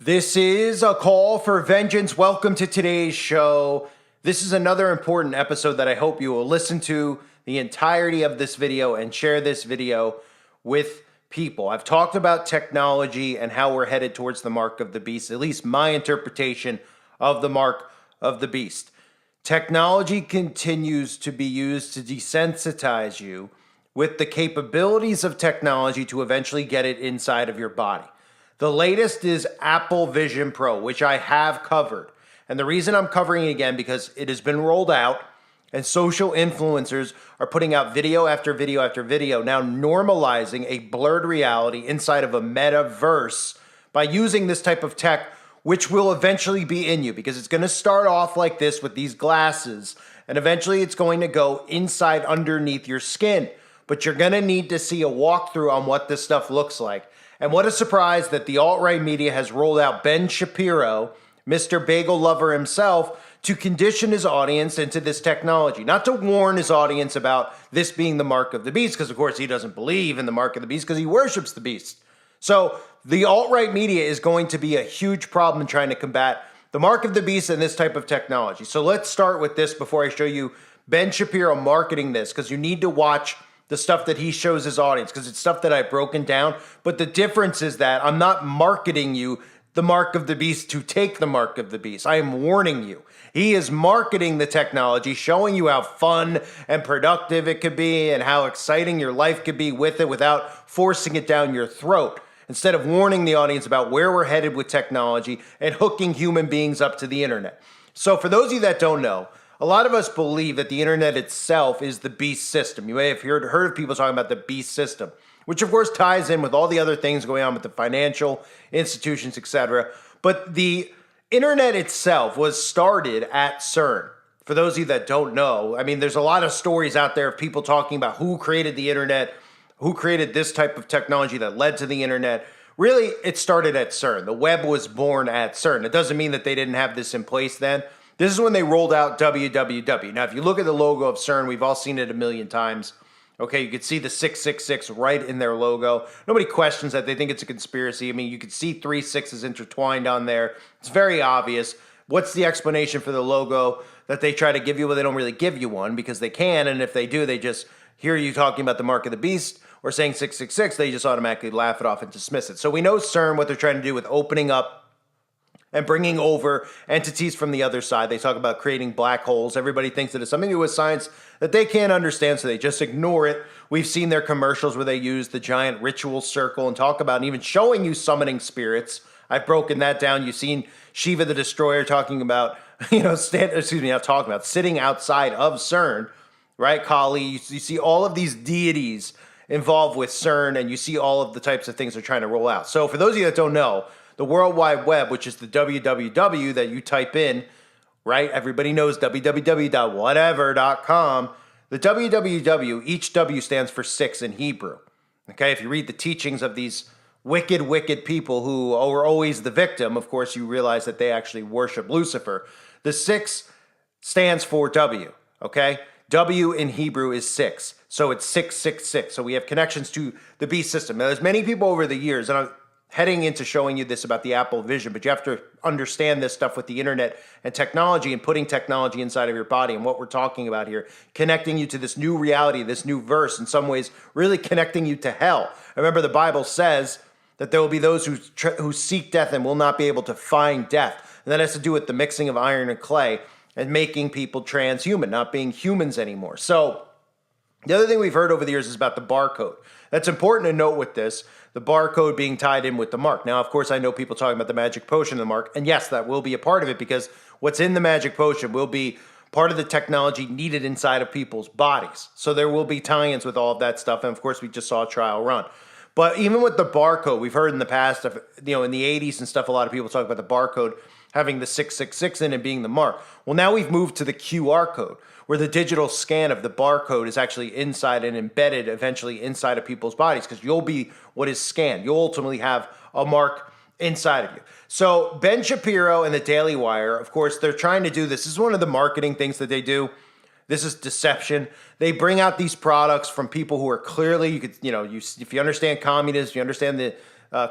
This is a call for vengeance. Welcome to today's show. This is another important episode that I hope you will listen to the entirety of this video and share this video with people. I've talked about technology and how we're headed towards the mark of the beast, at least my interpretation of the mark of the beast. Technology continues to be used to desensitize you with the capabilities of technology to eventually get it inside of your body. The latest is Apple Vision Pro, which I have covered. And the reason I'm covering it again, because it has been rolled out and social influencers are putting out video after video after video, now normalizing a blurred reality inside of a metaverse by using this type of tech, which will eventually be in you, because it's going to start off like this with these glasses, and eventually it's going to go inside underneath your skin. But you're going to need to see a walkthrough on what this stuff looks like. And what a surprise that the alt-right media has rolled out Ben Shapiro, Mr. Bagel Lover himself, to condition his audience into this technology. Not to warn his audience about this being the mark of the beast, because of course he doesn't believe in the mark of the beast because he worships the beast. So the alt-right media is going to be a huge problem in trying to combat the mark of the beast and this type of technology. So let's start with this before I show you Ben Shapiro marketing this, because you need to watch the stuff that he shows his audience, because it's stuff that I've broken down. But the difference is that I'm not marketing you the mark of the beast to take the mark of the beast. I am warning you. He is marketing the technology, showing you how fun and productive it could be and how exciting your life could be with it without forcing it down your throat, instead of warning the audience about where we're headed with technology and hooking human beings up to the internet. So for those of you that don't know, a lot of us believe that the internet itself is the beast system. You may have heard of people talking about the beast system, which of course ties in with all the other things going on with the financial institutions, etc. But the internet itself was started at CERN. For those of you that don't know, I mean, there's a lot of stories out there of people talking about who created the internet, who created this type of technology that led to the internet. Really, it started at CERN. The web was born at CERN. It doesn't mean that they didn't have this in place then. This is when they rolled out www. Now, if you look at the logo of CERN, we've all seen it a million times. Okay, you could see the 666 right in their logo. Nobody questions that. They think it's a conspiracy. I mean, you could see 3 6s intertwined on there. It's very obvious. What's the explanation for the logo that they try to give you? Well, they don't really give you one because they can, and if they do, they just hear you talking about the mark of the beast or saying 666, they just automatically laugh it off and dismiss it. So we know CERN, what they're trying to do with opening up and bringing over entities from the other side. They talk about creating black holes. Everybody thinks that it's something to do with science that they can't understand, so they just ignore it. We've seen their commercials where they use the giant ritual circle and talk about and even showing you summoning spirits. I've broken that down. You've seen Shiva the Destroyer talking about, sitting outside of CERN, right? Kali, you see all of these deities involved with CERN, and you see all of the types of things they're trying to roll out. So for those of you that don't know, the World Wide Web, which is the www that you type in, right? Everybody knows www.whatever.com. The www, each W stands for 6 in Hebrew. Okay, if you read the teachings of these wicked, wicked people who are always the victim, of course, you realize that they actually worship Lucifer. The 6 stands for W, okay? W in Hebrew is 6, so it's 666. So we have connections to the beast system. Now, there's many people over the years, and I'm heading into showing you this about the Apple Vision, but you have to understand this stuff with the internet and technology and putting technology inside of your body and what we're talking about here, connecting you to this new reality, this new verse, in some ways really connecting you to hell. Remember, the Bible says that there will be those who seek death and will not be able to find death. And that has to do with the mixing of iron and clay and making people transhuman, not being humans anymore. So the other thing we've heard over the years is about the barcode. That's important to note with this, the barcode being tied in with the mark. Now, of course, I know people talking about the magic potion and the mark, and yes, that will be a part of it because what's in the magic potion will be part of the technology needed inside of people's bodies. So there will be tie-ins with all of that stuff, and of course, we just saw a trial run. But even with the barcode, we've heard in the past, in the 80s and stuff, a lot of people talk about the barcode having the 666 in it being the mark. Well, now we've moved to the QR code, where the digital scan of the barcode is actually inside and embedded eventually inside of people's bodies, because you'll be what is scanned. You'll ultimately have a mark inside of you. So Ben Shapiro and the Daily Wire, of course, they're trying to do this. This is one of the marketing things that they do. This is deception. They bring out these products from people who are clearly, if you understand communism, you understand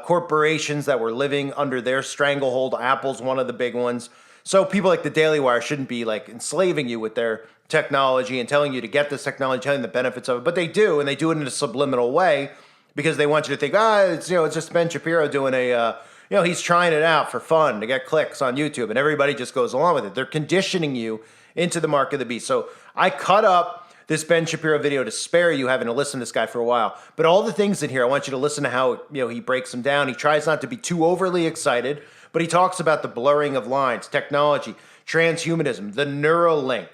corporations that were living under their stranglehold. Apple's one of the big ones. So people like the Daily Wire shouldn't be like enslaving you with their technology and telling you to get this technology, telling you the benefits of it. But they do, and they do it in a subliminal way because they want you to think, it's just Ben Shapiro doing he's trying it out for fun to get clicks on YouTube, and everybody just goes along with it. They're conditioning you into the mark of the beast. So I cut up this Ben Shapiro video to spare you having to listen to this guy for a while. But all the things in here, I want you to listen to how he breaks them down. He tries not to be too overly excited, but he talks about the blurring of lines, technology, transhumanism, the Neuralink,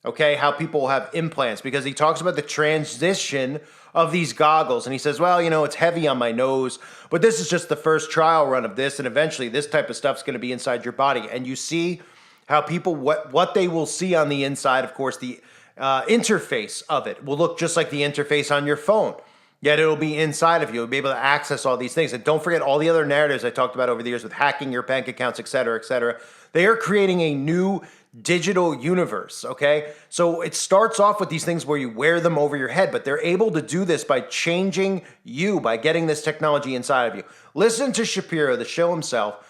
okay, how people have implants, because he talks about the transition of these goggles. And he says, it's heavy on my nose, but this is just the first trial run of this. And eventually this type of stuff's going to be inside your body. And you see how people, what they will see on the inside, of course, the interface of it will look just like the interface on your phone. Yet it'll be inside of you. You'll be able to access all these things. And don't forget all the other narratives I talked about over the years with hacking your bank accounts, et cetera, et cetera. They are creating a new digital universe, okay? So it starts off with these things where you wear them over your head, but they're able to do this by changing you, by getting this technology inside of you. Listen to Shapiro, the show himself,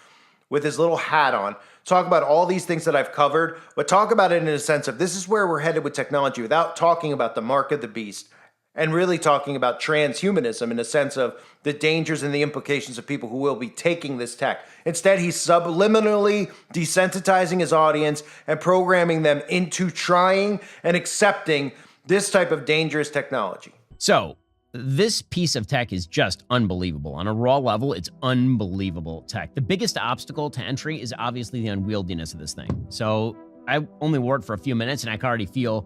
with his little hat on, talk about all these things that I've covered, but talk about it in a sense of this is where we're headed with technology without talking about the mark of the beast and really talking about transhumanism in a sense of the dangers and the implications of people who will be taking this tech. Instead, he's subliminally desensitizing his audience and programming them into trying and accepting this type of dangerous technology. So this piece of tech is just unbelievable. On a raw level, it's unbelievable tech. The biggest obstacle to entry is obviously the unwieldiness of this thing. So I only wore it for a few minutes and I can already feel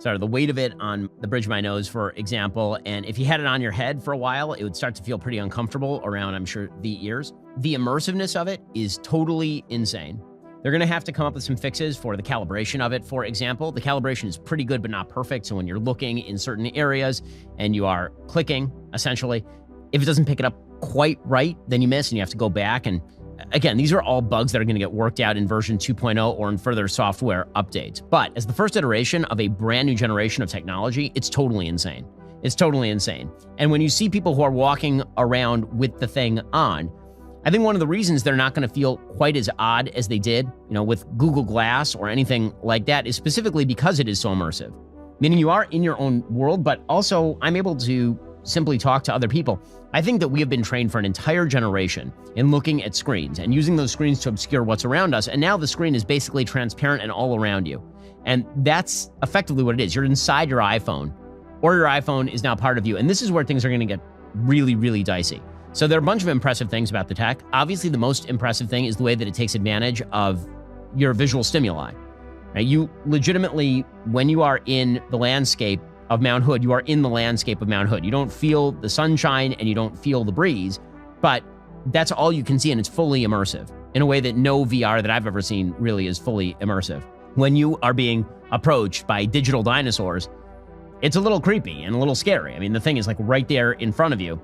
the weight of it on the bridge of my nose, for example. And if you had it on your head for a while, it would start to feel pretty uncomfortable around, I'm sure, the ears. The immersiveness of it is totally insane. They're going to have to come up with some fixes for the calibration of it. For example, the calibration is pretty good, but not perfect. So when you're looking in certain areas and you are clicking, essentially, if it doesn't pick it up quite right, then you miss and you have to go back. And again, these are all bugs that are going to get worked out in version 2.0 or in further software updates. But as the first iteration of a brand new generation of technology, it's totally insane. It's totally insane. And when you see people who are walking around with the thing on, I think one of the reasons they're not going to feel quite as odd as they did, with Google Glass or anything like that is specifically because it is so immersive. Meaning you are in your own world, but also I'm able to simply talk to other people. I think that we have been trained for an entire generation in looking at screens and using those screens to obscure what's around us. And now the screen is basically transparent and all around you. And that's effectively what it is. You're inside your iPhone, or your iPhone is now part of you. And this is where things are going to get really, really dicey. So there are a bunch of impressive things about the tech. Obviously, the most impressive thing is the way that it takes advantage of your visual stimuli. Right? You legitimately, when you are in the landscape of Mount Hood, you are in the landscape of Mount Hood. You don't feel the sunshine and you don't feel the breeze, but that's all you can see, and it's fully immersive in a way that no VR that I've ever seen really is fully immersive. When you are being approached by digital dinosaurs, it's a little creepy and a little scary. I mean, the thing is like right there in front of you.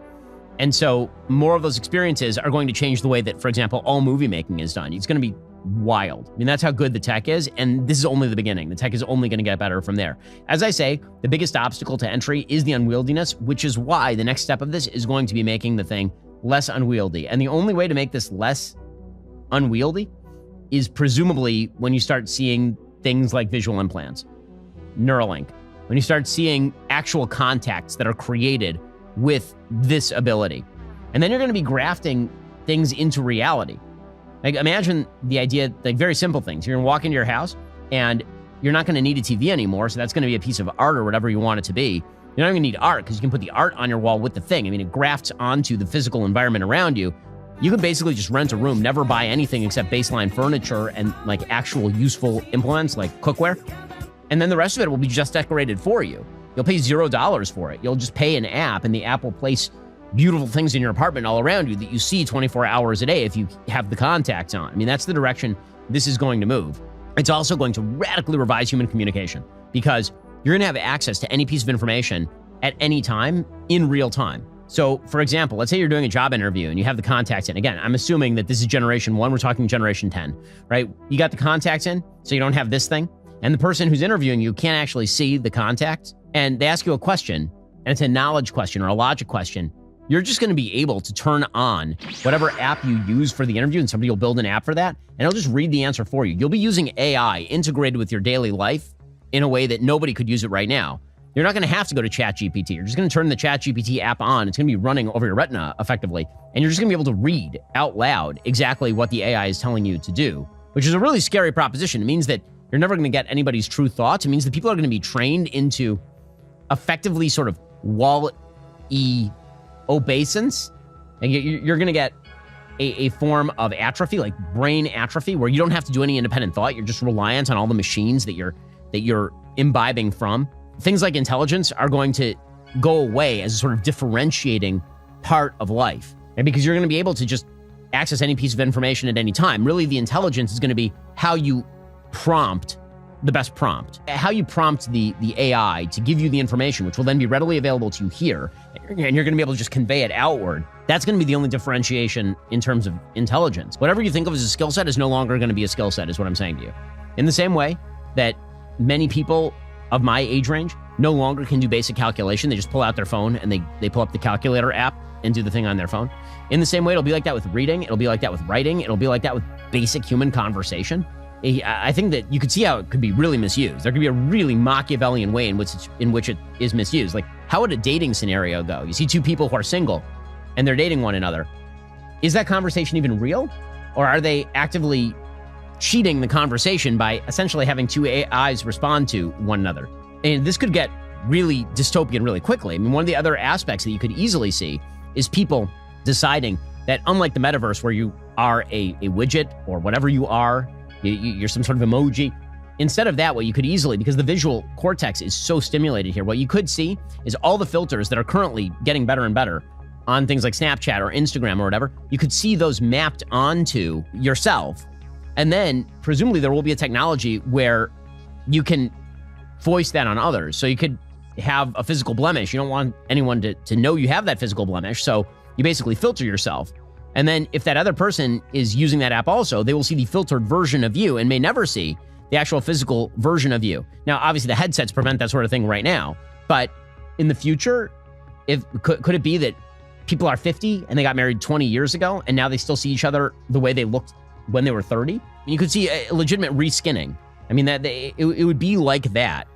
And so more of those experiences are going to change the way that, for example, all movie making is done. It's going to be wild. I mean, that's how good the tech is. And this is only the beginning. The tech is only going to get better from there. As I say, the biggest obstacle to entry is the unwieldiness, which is why the next step of this is going to be making the thing less unwieldy. And the only way to make this less unwieldy is presumably when you start seeing things like visual implants, Neuralink, when you start seeing actual contacts that are created with this ability. And then you're going to be grafting things into reality. Like imagine the idea, like very simple things. You're going to walk into your house and you're not going to need a TV anymore. So that's going to be a piece of art or whatever you want it to be. You're not going to need art because you can put the art on your wall with the thing. I mean, it grafts onto the physical environment around you. You can basically just rent a room, never buy anything except baseline furniture and like actual useful implements like cookware. And then the rest of it will be just decorated for you. You'll pay $0 for it. You'll just pay an app and the app will place beautiful things in your apartment all around you that you see 24 hours a day if you have the contacts on. I mean, that's the direction this is going to move. It's also going to radically revise human communication because you're going to have access to any piece of information at any time in real time. So, for example, let's say you're doing a job interview and you have the contacts in. Again, I'm assuming that this is generation 1. We're talking generation 10, right? You got the contacts in, so you don't have this thing. And the person who's interviewing you can't actually see the contacts. And they ask you a question, and it's a knowledge question or a logic question. You're just going to be able to turn on whatever app you use for the interview, and somebody will build an app for that, and it'll just read the answer for you. You'll be using AI integrated with your daily life in a way that nobody could use it right now. You're not going to have to go to ChatGPT. You're just going to turn the ChatGPT app on. It's going to be running over your retina effectively, and you're just going to be able to read out loud exactly what the AI is telling you to do, which is a really scary proposition. It means that you're never going to get anybody's true thoughts. It means that people are going to be trained into effectively sort of wallet-y obeisance, and you're going to get a form of atrophy, like brain atrophy, where you don't have to do any independent thought. You're just reliant on all the machines that you're imbibing from. Things like intelligence are going to go away as a sort of differentiating part of life, and because you're going to be able to just access any piece of information at any time. Really, the intelligence is going to be how you prompt the best prompt, how you prompt the AI to give you the information, which will then be readily available to you here, and you're going to be able to just convey it outward. That's going to be the only differentiation in terms of intelligence. Whatever you think of as a skill set is no longer going to be a skill set, is what I'm saying to you. In the same way that many people of my age range no longer can do basic calculation. They just pull out their phone and they pull up the calculator app and do the thing on their phone. In the same way, it'll be like that with reading. It'll be like that with writing. It'll be like that with basic human conversation. I think that you could see how it could be really misused. There could be a really Machiavellian way in which it is misused. Like, how would a dating scenario go? You see two people who are single and they're dating one another. Is that conversation even real? Or are they actively cheating the conversation by essentially having two AIs respond to one another? And this could get really dystopian really quickly. I mean, one of the other aspects that you could easily see is people deciding that, unlike the metaverse where you are a widget or whatever you are, you're some sort of emoji. Instead of that, what you could easily, because the visual cortex is so stimulated here, what you could see is all the filters that are currently getting better and better on things like Snapchat or Instagram or whatever. You could see those mapped onto yourself. And then presumably there will be a technology where you can voice that on others. So you could have a physical blemish. You don't want anyone to know you have that physical blemish. So you basically filter yourself. And then if that other person is using that app also, they will see the filtered version of you and may never see the actual physical version of you. Now, obviously the headsets prevent that sort of thing right now, but in the future, could it be that people are 50 and they got married 20 years ago and now they still see each other the way they looked when they were 30? You could see a legitimate reskinning. I mean, it would be like that,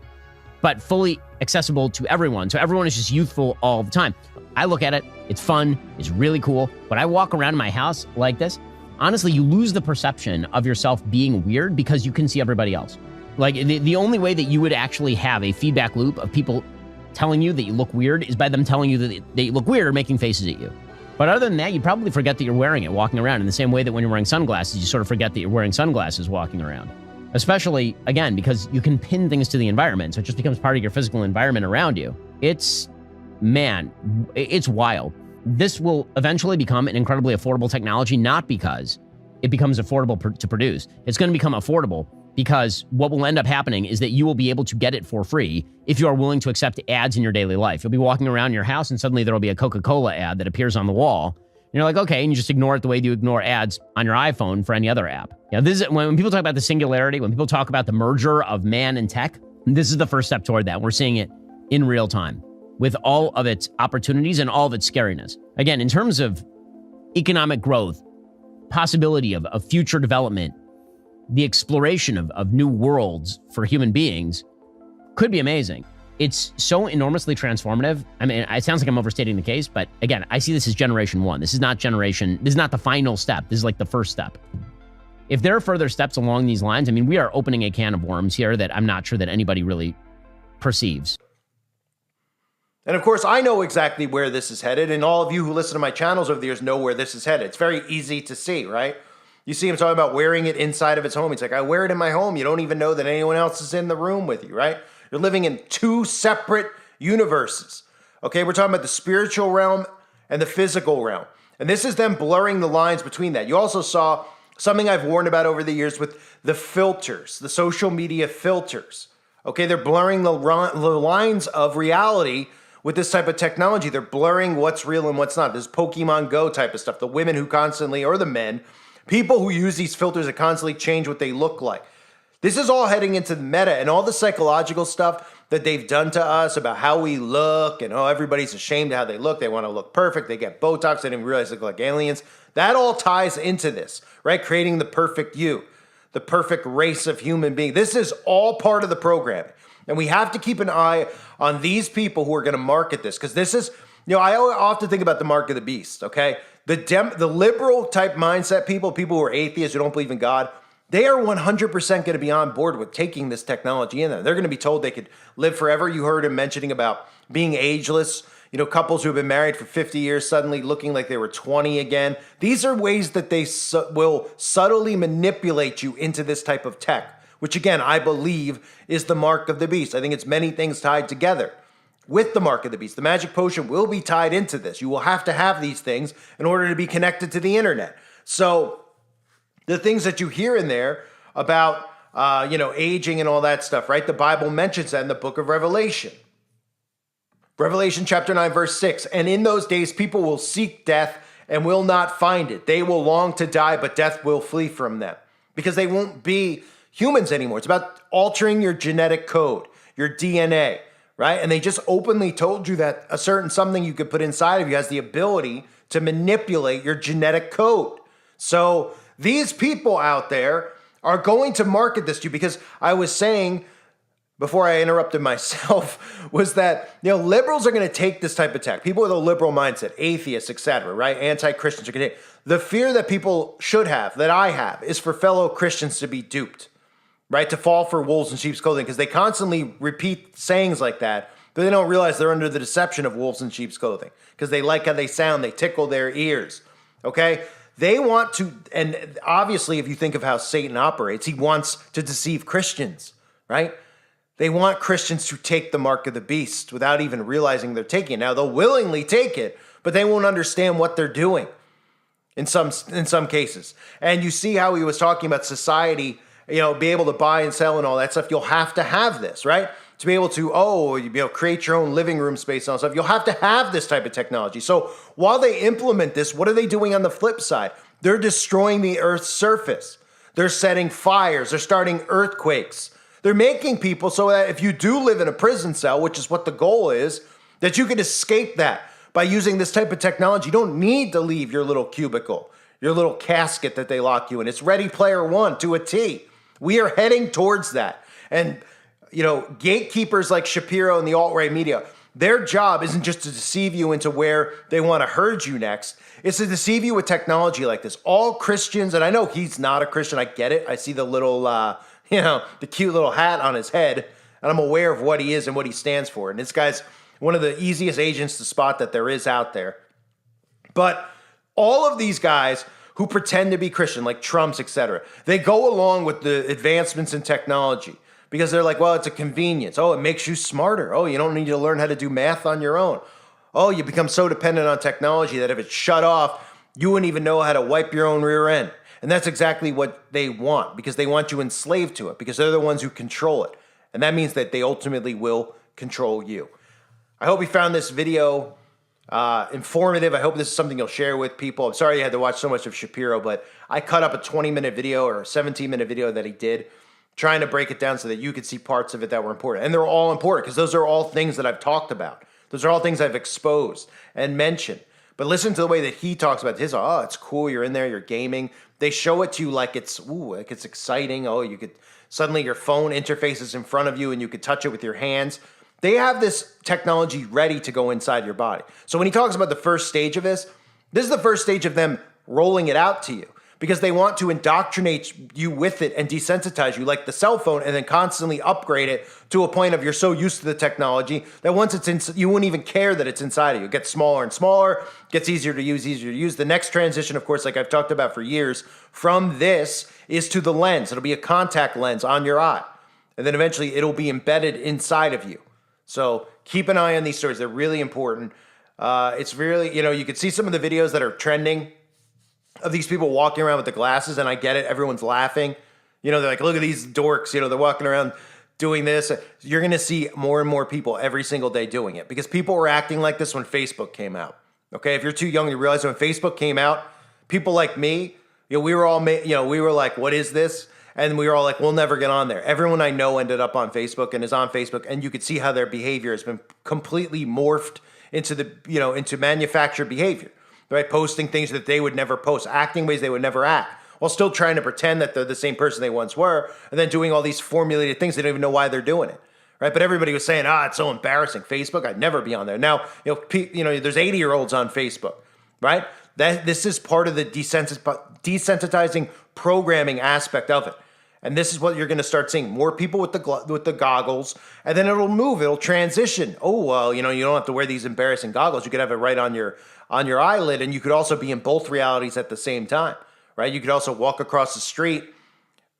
but fully accessible to everyone. So everyone is just youthful all the time. I look at it, it's fun, it's really cool. But I walk around my house like this, honestly, you lose the perception of yourself being weird because you can see everybody else. Like, the only way that you would actually have a feedback loop of people telling you that you look weird is by them telling you that you look weird or making faces at you. But other than that, you probably forget that you're wearing it walking around, in the same way that when you're wearing sunglasses, you sort of forget that you're wearing sunglasses walking around. Especially, again, because you can pin things to the environment, so it just becomes part of your physical environment around you. It's wild. This will eventually become an incredibly affordable technology, not because it becomes affordable to produce. It's going to become affordable because what will end up happening is that you will be able to get it for free if you are willing to accept ads in your daily life. You'll be walking around your house and suddenly there will be a Coca-Cola ad that appears on the wall. And you're like, okay, and you just ignore it the way you ignore ads on your iPhone for any other app. This is when people talk about the singularity, when people talk about the merger of man and tech, this is the first step toward that. We're seeing it in real time with all of its opportunities and all of its scariness. Again, in terms of economic growth, possibility of future development, the exploration of new worlds for human beings could be amazing. It's so enormously transformative. I mean, it sounds like I'm overstating the case, but again, I see this as generation one. This is not the final step. This is like the first step. If there are further steps along these lines, I mean, we are opening a can of worms here that I'm not sure that anybody really perceives. And of course, I know exactly where this is headed, and all of you who listen to my channels over the years know where this is headed. It's very easy to see, right? You see him talking about wearing it inside of its home. He's like, I wear it in my home. You don't even know that anyone else is in the room with you, right? You're living in two separate universes. Okay, we're talking about the spiritual realm and the physical realm. And this is them blurring the lines between that. You also saw something I've warned about over the years with the filters, the social media filters. Okay, they're blurring the lines of reality with this type of technology. They're blurring what's real and what's not. This Pokemon Go type of stuff. The women who constantly, or the men, people who use these filters that constantly change what they look like. This is all heading into the meta, and all the psychological stuff that they've done to us, about how we look, and oh, everybody's ashamed of how they look. They want to look perfect. They get Botox. They didn't realize they look like aliens. That all ties into this, right? Creating the perfect you, the perfect race of human being. This is all part of the programming. And we have to keep an eye on these people who are going to market this, because this is, I often think about the mark of the beast, okay? The liberal type mindset people who are atheists, who don't believe in God, they are 100% going to be on board with taking this technology in there. They're going to be told they could live forever. You heard him mentioning about being ageless, couples who have been married for 50 years suddenly looking like they were 20 again. These are ways that they will subtly manipulate you into this type of tech, which again, I believe is the mark of the beast. I think it's many things tied together with the mark of the beast. The magic potion will be tied into this. You will have to have these things in order to be connected to the internet. So the things that you hear in there about, aging and all that stuff, right? The Bible mentions that in the book of Revelation. Revelation chapter 9, verse 6. And in those days, people will seek death and will not find it. They will long to die, but death will flee from them because they won't be humans anymore. It's about altering your genetic code, your DNA, right? And they just openly told you that a certain something you could put inside of you has the ability to manipulate your genetic code. So these people out there are going to market this to you, because I was saying before I interrupted myself was that, liberals are going to take this type of tech. People with a liberal mindset, atheists, etc., right? Anti-Christians are going to take. The fear that people should have, that I have, is for fellow Christians to be duped, right? To fall for wolves in sheep's clothing, because they constantly repeat sayings like that, but they don't realize they're under the deception of wolves in sheep's clothing, because they like how they sound. They tickle their ears, okay? They want to, and obviously if you think of how Satan operates, he wants to deceive Christians, right? They want Christians to take the mark of the beast without even realizing they're taking it. Now, they'll willingly take it, but they won't understand what they're doing in some cases. And you see how he was talking about society, be able to buy and sell and all that stuff. You'll have to have this, right? To be able to, create your own living room space and all that stuff. You'll have to have this type of technology. So while they implement this, what are they doing on the flip side? They're destroying the Earth's surface. They're setting fires. They're starting earthquakes. They're making people so that if you do live in a prison cell, which is what the goal is, that you can escape that by using this type of technology. You don't need to leave your little cubicle, your little casket that they lock you in. It's Ready Player One to a T. We are heading towards that. And gatekeepers like Shapiro and the alt-right media, their job isn't just to deceive you into where they want to herd you next. It's to deceive you with technology like this. All Christians, and I know he's not a Christian, I get it. I see the little, the cute little hat on his head, and I'm aware of what he is and what he stands for. And this guy's one of the easiest agents to spot that there is out there. But all of these guys who pretend to be Christian, like Trump's, etc., they go along with the advancements in technology, because they're like, well, it's a convenience. Oh, it makes you smarter. Oh, you don't need to learn how to do math on your own. Oh, you become so dependent on technology that if it's shut off, you wouldn't even know how to wipe your own rear end. And that's exactly what they want, because they want you enslaved to it, because they're the ones who control it. And that means that they ultimately will control you. I hope you found this video informative. I hope this is something you'll share with people. I'm sorry you had to watch so much of Shapiro, but I cut up a 20-minute video or a 17-minute video that he did, trying to break it down so that you could see parts of it that were important. And they're all important, because those are all things that I've talked about. Those are all things I've exposed and mentioned. But listen to the way that he talks about his, it's cool, you're in there, you're gaming. They show it to you like it's exciting. Oh, you could, suddenly your phone interfaces in front of you and you could touch it with your hands. They have this technology ready to go inside your body. So when he talks about the first stage of this is the first stage of them rolling it out to you, because they want to indoctrinate you with it and desensitize you like the cell phone, and then constantly upgrade it to a point of you're so used to the technology that once it's in, you wouldn't even care that it's inside of you. It gets smaller and smaller, gets easier to use, The next transition, of course, like I've talked about for years, from this is to the lens. It'll be a contact lens on your eye. And then eventually it'll be embedded inside of you. So keep an eye on these stories. They're really important. It's really, you could see some of the videos that are trending of these people walking around with the glasses, and I get it. Everyone's laughing. They're like, look at these dorks. They're walking around doing this. You're going to see more and more people every single day doing it, because people were acting like this when Facebook came out. Okay, if you're too young to realize when Facebook came out, people like me, we were all, we were like, what is this? And we were all like, we'll never get on there. Everyone I know ended up on Facebook and is on Facebook, and you could see how their behavior has been completely morphed into into manufactured behavior, right? Posting things that they would never post, acting ways they would never act, while still trying to pretend that they're the same person they once were, and then doing all these formulated things they don't even know why they're doing it. Right, but everybody was saying, it's so embarrassing. Facebook, I'd never be on there. Now, there's 80-year-olds on Facebook, right? This is part of the desensitizing programming aspect of it. And this is what you're going to start seeing. More people with the goggles, and then it'll move. It'll transition. Oh, well, you don't have to wear these embarrassing goggles. You could have it right on your eyelid, and you could also be in both realities at the same time, right? You could also walk across the street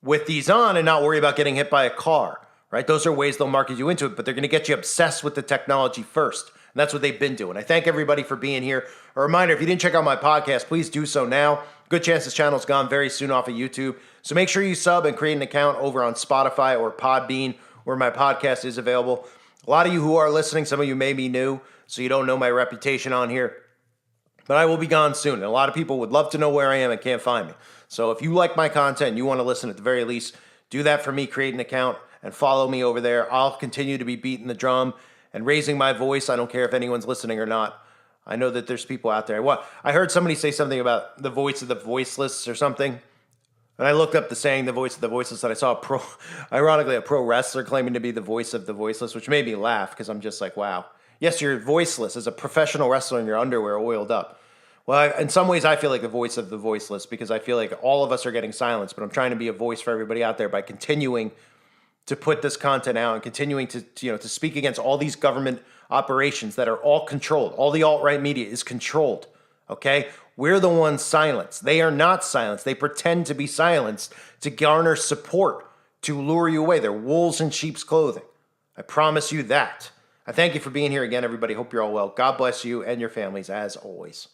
with these on and not worry about getting hit by a car, right? Those are ways they'll market you into it, but they're going to get you obsessed with the technology first. And that's what they've been doing. I thank everybody for being here. A reminder, if you didn't check out my podcast, please do so now. Good chance this channel's gone very soon off of YouTube. So make sure you sub and create an account over on Spotify or Podbean, where my podcast is available. A lot of you who are listening, some of you may be new, so you don't know my reputation on here. But I will be gone soon. And a lot of people would love to know where I am and can't find me. So if you like my content and you want to listen at the very least, do that for me, create an account, and follow me over there. I'll continue to be beating the drum and raising my voice. I don't care if anyone's listening or not. I know that there's people out there. I heard somebody say something about the voice of the voiceless or something. And I looked up the saying, the voice of the voiceless, and I saw ironically, a pro wrestler claiming to be the voice of the voiceless, which made me laugh because I'm just like, wow. Yes, you're voiceless as a professional wrestler in your underwear oiled up. Well, in some ways, I feel like the voice of the voiceless because I feel like all of us are getting silenced, but I'm trying to be a voice for everybody out there by continuing to put this content out and continuing to speak against all these government operations that are all controlled. All the alt-right media is controlled, okay? We're the ones silenced. They are not silenced. They pretend to be silenced to garner support, to lure you away. They're wolves in sheep's clothing. I promise you that. I thank you for being here again, everybody. Hope you're all well. God bless you and your families as always.